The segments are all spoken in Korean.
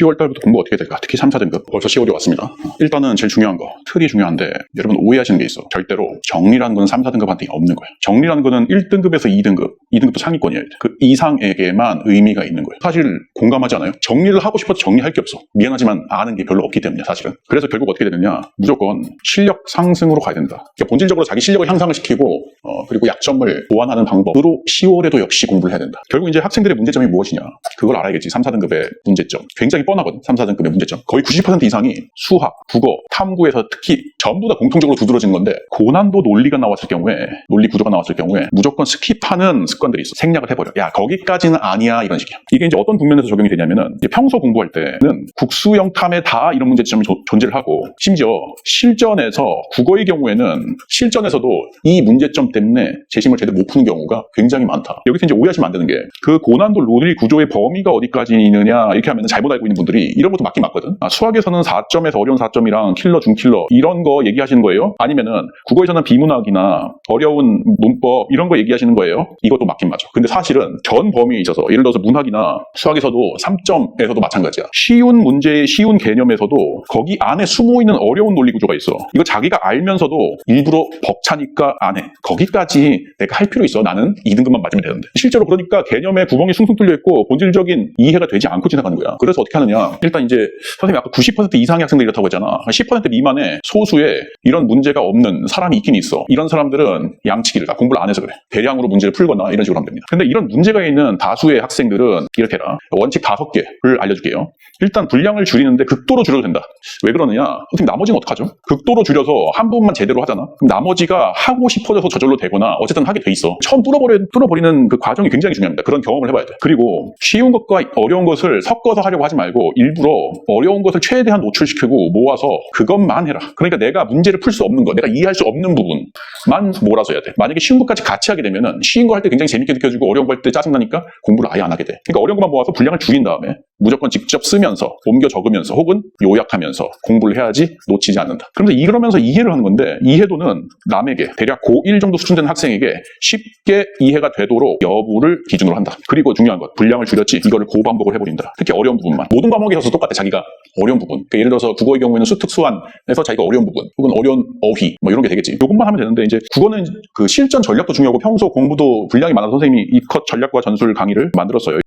10월 달부터 공부 어떻게 될까? 특히 3, 4등급. 벌써 10월이 왔습니다. 일단은 제일 중요한 거, 틀이 중요한데 여러분 오해하시는 게 있어. 절대로 정리라는 거는 3, 4등급한테 없는 거예요. 정리라는 거는 1등급에서 2등급, 2등급도 상위권이에요. 그 이상에게만 의미가 있는 거예요. 사실 공감하지 않아요? 정리를 하고 싶어도 정리할 게 없어. 미안하지만 아는 게 별로 없기 때문에 사실은. 그래서 결국 어떻게 되느냐? 무조건 실력 상승으로 가야 된다. 그러니까 본질적으로 자기 실력을 향상을 시키고 그리고 약점을 보완하는 방법으로 10월에도 역시 공부를 해야 된다. 결국 이제 학생들의 문제점이 무엇이냐? 그걸 알아야겠지. 3, 4등급의 문제점. 굉장히 뻔하거든. 3, 4등급의 문제점. 거의 90% 이상이 수학, 국어, 탐구에서 특히 전부 다 공통적으로 두드러지는 건데 고난도 논리가 나왔을 경우에, 논리 구조가 나왔을 경우에 무조건 스킵하는 습관들이 있어. 생략을 해버려. 야, 거기까지는 아니야. 이런 식이야. 이게 이제 어떤 국면에서 적용이 되냐면은 평소 공부할 때는 국수형 탐에 다 이런 문제점이 존재를 하고 심지어 실전에서 국어의 경우에는 실전에서도 이 문제점 때문에 재심을 제대로 못 푸는 경우가 굉장히 많다. 여기서 이제 오해하시면 안 되는 게 그 고난도 논리 구조의 범위가 어디까지 있느냐 이렇게 하면 잘못 알고 있는 분들이 이런 것도 맞긴 맞거든. 수학에서는 4점에서 어려운 4점이랑 킬러, 중킬러 이런 거 얘기하시는 거예요? 아니면은 국어에서는 비문학이나 어려운 문법 이런 거 얘기하시는 거예요? 이것도 맞긴 맞아. 근데 사실은 전 범위에 있어서 예를 들어서 문학이나 수학에서도 3점에서도 마찬가지야. 쉬운 문제의 쉬운 개념에서도 거기 안에 숨어있는 어려운 논리 구조가 있어. 이거 자기가 알면서도 일부러 벅차니까 안 해. 거기까지 내가 할 필요 있어. 나는 2등급만 맞으면 되는데. 실제로 그러니까 개념에 구멍이 숭숭 뚫려 있고 본질적인 이해가 되지 않고 지나가는 거야. 그래서 어떻게 하느냐? 일단 이제 선생님이 아까 90% 이상의 학생들이 이렇다고 했잖아. 10% 미만의 소수의 이런 문제가 없는 사람이 있긴 있어. 이런 사람들은 양치기를 가. 공부를 안 해서 그래. 대량으로 문제를 풀거나 이런 식으로 하면 됩니다. 근데 이런 문제가 있는 다수의 학생들은 이렇게 해라. 원칙 5개를 알려줄게요. 일단 분량을 줄이는데 극도로 줄여도 된다. 왜 그러느냐? 선생님 나머지는 어떡하죠? 극도로 줄여서 한 부분만 제대로 하잖아. 그럼 나머지가 하고 싶어져서 저절로 되거나 어쨌든 하게 돼 있어. 처음 뚫어버리는 그 과정이 굉장히 중요합니다. 그런 경험을 해봐야 돼. 그리고 쉬운 것과 어려운 것을 섞어서 하려고 하지 말고 일부러 어려운 것을 최대한 노출시키고 모아서 그것만 해라. 그러니까 내가 문제를 풀 수 없는 거, 내가 이해할 수 없는 부분만 몰아서 해야 돼. 만약에 쉬운 것까지 같이 하게 되면은 쉬운 거 할 때 굉장히 재밌게 느껴지고 어려운 거 할 때 짜증나니까 공부를 아예 안 하게 돼. 그러니까 어려운 것만 모아서 분량을 줄인 다음에 무조건 직접 쓰면서 옮겨 적으면서 혹은 요약하면서 공부를 해야지 놓치지 않는다. 그러면서 이러면서 이해를 하는 건데 이해도는 남에게 대략 고1 정도 수준 되는 학생에게 쉽게 이해가 되도록 여부를 기준으로 한다. 그리고 중요한 것, 분량을 줄였지 이거를 고반복을 해버린다. 특히 어려운 부분만. 모든 과목에 있어서 똑같아. 자기가 어려운 부분. 그러니까 예를 들어서 국어의 경우에는 수특수한에서 자기가 어려운 부분 혹은 어려운 어휘 뭐 이런 게 되겠지. 이것만 하면 되는데 이제 국어는 그 실전 전략도 중요하고 평소 공부도 분량이 많아서 선생님이 이 컷 전략과 전술 강의를 만들었어요.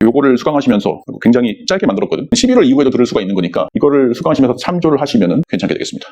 요거를 수강하시면서 굉장히 짧게 만들었거든. 11월 이후에도 들을 수가 있는 거니까 이거를 수강하시면서 참조를 하시면 괜찮게 되겠습니다.